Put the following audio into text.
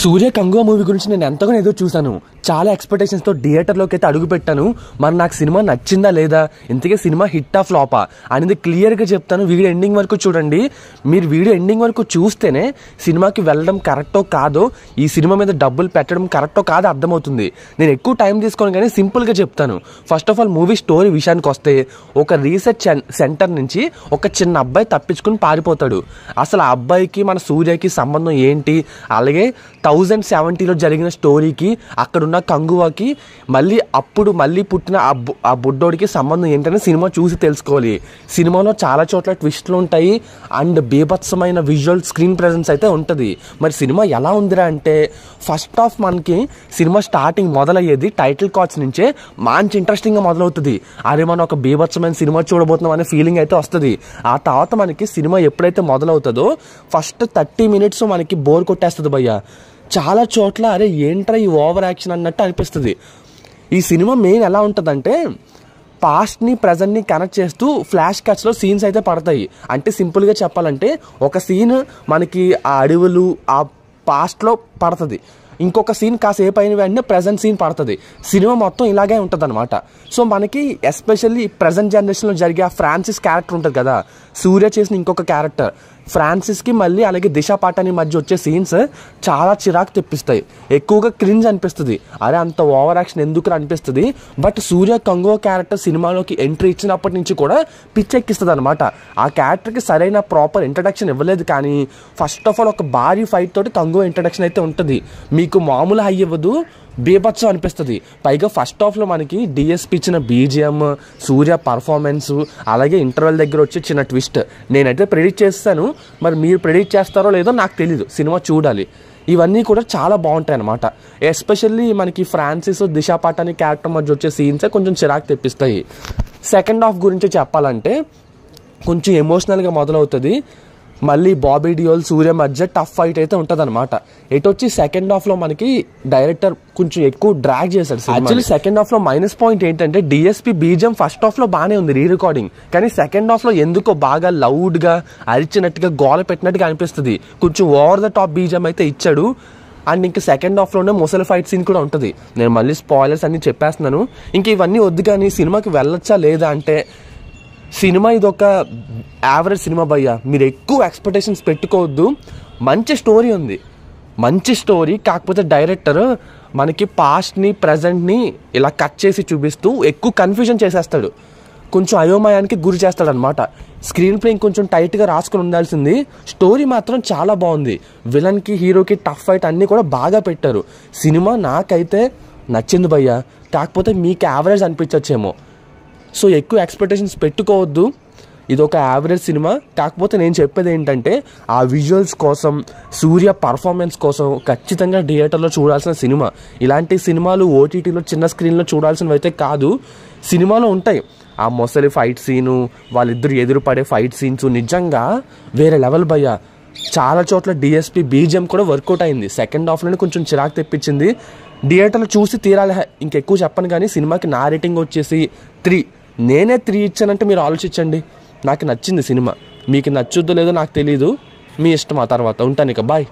సూర్య Kanguva movie గురించి నేను ఎంతగానో ఎదురు చూశాను. చాలా ఎక్స్పెక్టేషన్స్తో థియేటర్లోకి అయితే అడుగు పెట్టాను. మరి నాకు సినిమా నచ్చిందా లేదా, ఇంతకీ సినిమా హిట్టా ఫ్లాపా అనేది క్లియర్గా చెప్తాను. వీడియో ఎండింగ్ వరకు చూడండి. మీరు వీడియో ఎండింగ్ వరకు చూస్తేనే సినిమాకి వెళ్ళడం కరెక్టో కాదో, ఈ సినిమా మీద డబ్బులు పెట్టడం కరెక్టో కాదో అర్థమవుతుంది. నేను ఎక్కువ టైం తీసుకోను కానీ సింపుల్గా చెప్తాను. First of all movie story విషయానికి వస్తే, ఒక రీసెర్చ్ సెంటర్ నుంచి ఒక చిన్న అబ్బాయి తప్పించుకుని పారిపోతాడు. అసలు ఆ అబ్బాయికి మన సూర్యకి సంబంధం ఏంటి, అలాగే 1070లో జరిగిన స్టోరీకి అక్కడున్న కంగువాకి మళ్ళీ పుట్టిన ఆ బుడ్డోడికి సంబంధం ఏంటని సినిమా చూసి తెలుసుకోవాలి. సినిమాలో చాలా చోట్ల ట్విస్ట్లు ఉంటాయి అండ్ బీభత్సమైన విజువల్ స్క్రీన్ ప్రెజెన్స్ అయితే ఉంటుంది. మరి సినిమా ఎలా ఉందిరా అంటే, ఫస్ట్ హాఫ్ మనకి సినిమా స్టార్టింగ్ మొదలయ్యేది టైటిల్ కార్డ్స్ నుంచే మంచి ఇంట్రెస్టింగ్గా మొదలవుతుంది. అరే మనం ఒక బీభత్సమైన సినిమా చూడబోతున్నాం అనే ఫీలింగ్ అయితే వస్తుంది. ఆ తర్వాత మనకి సినిమా ఎప్పుడైతే మొదలవుతుందో ఫస్ట్ 30 minutes మనకి బోర్ కొట్టేస్తుంది భయ్య. చాలా చోట్ల అరే ఏంట్రా ఈ ఓవర్ యాక్షన్ అన్నట్టు అనిపిస్తుంది. ఈ సినిమా మెయిన్ ఎలా ఉంటుందంటే, పాస్ట్ని ప్రజెంట్ని కనెక్ట్ చేస్తూ ఫ్లాష్ కట్స్లో సీన్స్ అయితే పడతాయి. అంటే సింపుల్గా చెప్పాలంటే, ఒక సీన్ మనకి ఆ అడవులు ఆ పాస్ట్లో పడుతుంది, ఇంకొక సీన్ కాసేపు అయిన వెంటనే ప్రజెంట్ సీన్ పడుతుంది. సినిమా మొత్తం ఇలాగే ఉంటుంది అనమాట. సో మనకి ఎస్పెషల్లీ ప్రజెంట్ జనరేషన్లో జరిగే ఆ ఫ్రాన్సిస్ క్యారెక్టర్ ఉంటుంది కదా, సూర్య చేసిన ఇంకొక క్యారెక్టర్ ఫ్రాన్సిస్కి మళ్ళీ అలాగే దిశ పాటాని మధ్య వచ్చే సీన్స్ చాలా చిరాకు తెప్పిస్తాయి. ఎక్కువగా క్రింజ్ అనిపిస్తుంది. అరే అంత ఓవర్ యాక్షన్ ఎందుకు అనిపిస్తుంది. బట్ సూర్య కంగువ క్యారెక్టర్ సినిమాలోకి ఎంట్రీ ఇచ్చినప్పటి నుంచి కూడా పిచ్చెక్కిస్తుంది అనమాట. ఆ క్యారెక్టర్కి సరైన ప్రాపర్ ఇంట్రడక్షన్ ఇవ్వలేదు, కానీ ఫస్ట్ ఆఫ్ ఆల్ ఒక భారీ ఫైట్ తోటి కంగువ ఇంట్రడక్షన్ అయితే ఉంటుంది. మీకు మామూలు హై ఇవ్వదు, బీభత్సం అనిపిస్తుంది. పైగా ఫస్ట్ హాఫ్లో మనకి డిఎస్పి ఇచ్చిన బీజిఎం, సూర్య పర్ఫార్మెన్స్, అలాగే ఇంటర్వెల్ దగ్గర వచ్చి చిన్న ట్విస్ట్ నేనైతే ప్రెడిక్ట్ చేస్తాను. మరి మీరు ప్రెడిక్ట్ చేస్తారో లేదో నాకు తెలీదు, సినిమా చూడాలి. ఇవన్నీ కూడా చాలా బాగుంటాయి అన్నమాట. ఎస్పెషల్లీ మనకి ఫ్రాన్సిస్ దిశ పాటాని క్యారెక్టర్ మధ్య వచ్చే సీన్సే కొంచెం చిరాకు తెప్పిస్తాయి. సెకండ్ హాఫ్ గురించి చెప్పాలంటే కొంచెం ఎమోషనల్గా మొదలవుతుంది. మళ్ళీ బాబీ డియోల్ సూర్య మధ్య టఫ్ ఫైట్ అయితే ఉంటుంది అనమాట. వచ్చి సెకండ్ హాఫ్లో మనకి డైరెక్టర్ కొంచెం ఎక్కువ డ్రాగ్ చేశాడు. యాక్చువల్లీ సెకండ్ హాఫ్లో మైనస్ పాయింట్ ఏంటంటే, డిఎస్పి బీజిఎం ఫస్ట్ హాఫ్లో బాగానే ఉంది రీ రికార్డింగ్, కానీ సెకండ్ హాఫ్లో ఎందుకో బాగా లౌడ్గా అరిచినట్టుగా గోల పెట్టినట్టుగా అనిపిస్తుంది. కొంచెం ఓవర్ ద టాప్ బీజిఎం అయితే ఇచ్చాడు. అండ్ ఇంకా సెకండ్ హాఫ్లోనే ముసలి ఫైట్ సీన్ కూడా ఉంటుంది. నేను మళ్ళీ స్పాయిలర్స్ అన్ని చెప్పేస్తున్నాను. ఇంక ఇవన్నీ వద్దు, కానీ సినిమాకి వెళ్ళొచ్చా లేదా అంటే, సినిమా ఇదొక యావరేజ్ సినిమా భయ్య. మీరు ఎక్కువ ఎక్స్పెక్టేషన్స్ పెట్టుకోవద్దు. మంచి స్టోరీ ఉంది, మంచి స్టోరీ. కాకపోతే డైరెక్టర్ మనకి పాస్ట్ని ప్రజెంట్ని ఇలా కట్ చేసి చూపిస్తూ ఎక్కువ కన్ఫ్యూజన్ చేసేస్తాడు, కొంచెం అయోమయానికి గురి చేస్తాడు అనమాట. స్క్రీన్ ప్లే కొంచెం టైట్గా రాసుకుని ఉండాల్సింది. స్టోరీ మాత్రం చాలా బాగుంది. విలన్కి హీరోకి టఫ్ ఫైట్ అన్నీ కూడా బాగా పెట్టారు. సినిమా నాకైతే నచ్చింది భయ్య. కాకపోతే మీకు యావరేజ్ అనిపించచ్చేమో. సో ఎక్కువ ఎక్స్పెక్టేషన్స్ పెట్టుకోవద్దు. ఇది ఒక యావరేజ్ సినిమా. కాకపోతే నేను చెప్పేది ఏంటంటే, ఆ విజువల్స్ కోసం, సూర్య పర్ఫార్మెన్స్ కోసం ఖచ్చితంగా థియేటర్లో చూడాల్సిన సినిమా. ఇలాంటి సినిమాలు ఓటీటీలో చిన్న స్క్రీన్లో చూడాల్సినవి అయితే కాదు. సినిమాలో ఉంటాయి ఆ మొసలి ఫైట్ సీను, వాళ్ళిద్దరు ఎదురుపడే ఫైట్ సీన్స్ నిజంగా వేరే లెవెల్ భయ్య. చాలా చోట్ల డిఎస్పి బీజిఎం కూడా వర్కౌట్ అయింది. సెకండ్ హాఫ్లోనే కొంచెం చిరాకు తెప్పించింది. థియేటర్లో చూసి తీరాలి. ఇంకెక్కువ చెప్పను, కానీ సినిమాకి నా రేటింగ్ వచ్చేసి 3. నేనే 3 ఇచ్చానంటే మీరు ఆలోచించండి. నాకు నచ్చింది సినిమా. మీకు నచ్చుద్దో లేదో నాకు తెలీదు, మీ ఇష్టం. ఆ తర్వాత ఉంటాను ఇక, బాయ్.